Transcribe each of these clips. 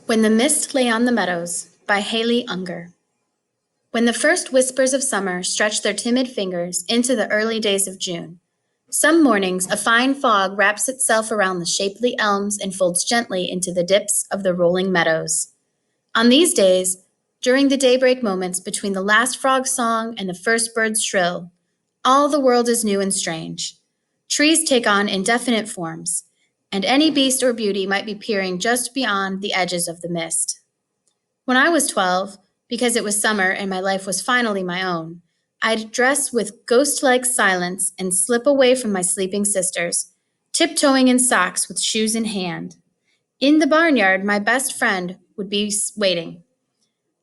When the Mist Lay on the Meadows by Haley Unger. When the first whispers of summer stretch their timid fingers into the early days of June, some mornings a fine fog wraps itself around the shapely elms and folds gently into the dips of the rolling meadows. On these days, during the daybreak moments between the last frog's song and the first bird's shrill, all the world is new and strange. Trees take on indefinite forms, and any beast or beauty might be peering just beyond the edges of the mist. When I was 12, because it was summer and my life was finally my own, I'd dress with ghost-like silence and slip away from my sleeping sisters, tiptoeing in socks with shoes in hand. In the barnyard, my best friend would be waiting.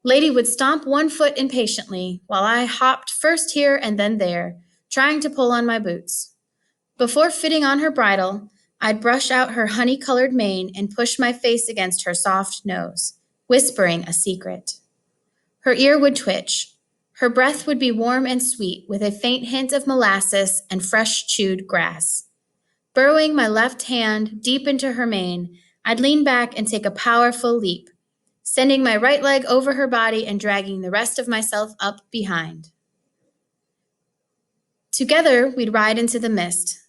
Lady would stomp one foot impatiently while I hopped first here and then there, trying to pull on my boots. Before fitting on her bridle, I'd brush out her honey-colored mane and push my face against her soft nose, whispering a secret. Her ear would twitch. Her breath would be warm and sweet, with a faint hint of molasses and fresh chewed grass. Burrowing my left hand deep into her mane, I'd lean back and take a powerful leap, sending my right leg over her body and dragging the rest of myself up behind. Together, we'd ride into the mist.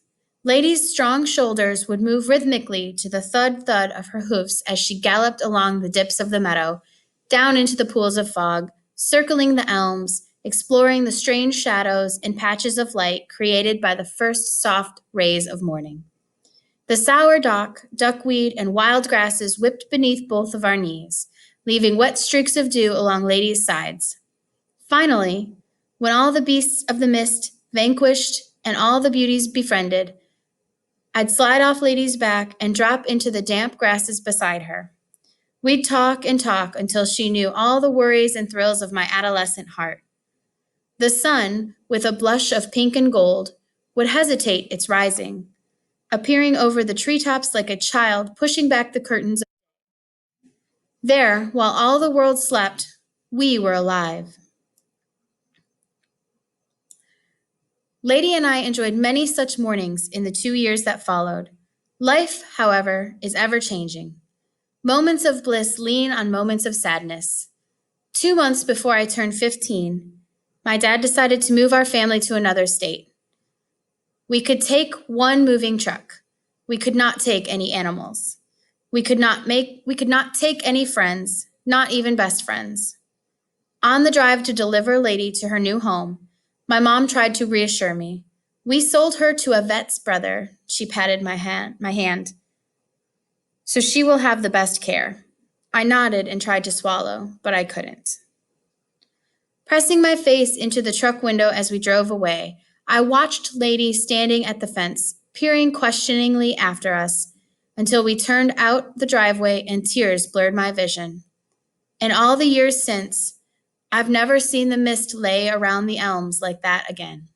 Lady's strong shoulders would move rhythmically to the thud-thud of her hoofs as she galloped along the dips of the meadow, down into the pools of fog, circling the elms, exploring the strange shadows and patches of light created by the first soft rays of morning. The sour dock, duckweed, and wild grasses whipped beneath both of our knees, leaving wet streaks of dew along Lady's sides. Finally, when all the beasts of the mist vanquished and all the beauties befriended, I'd slide off Lady's back and drop into the damp grasses beside her. We'd talk and talk until she knew all the worries and thrills of my adolescent heart. The sun, with a blush of pink and gold, would hesitate its rising, appearing over the treetops like a child pushing back the curtains. There, while all the world slept, we were alive. Lady and I enjoyed many such mornings in the 2 years that followed. Life, however, is ever-changing. Moments of bliss lean on moments of sadness. 2 months before I turned 15, my dad decided to move our family to another state. We could take one moving truck. We could not take any animals. We could not take any friends, not even best friends. On the drive to deliver Lady to her new home, my mom tried to reassure me. We sold her to a vet's brother, she patted my hand, so she will have the best care. I nodded and tried to swallow, but I couldn't. Pressing my face into the truck window as we drove away, I watched Lady standing at the fence, peering questioningly after us, until we turned out the driveway and tears blurred my vision. In all the years since, I've never seen the mist lay around the elms like that again.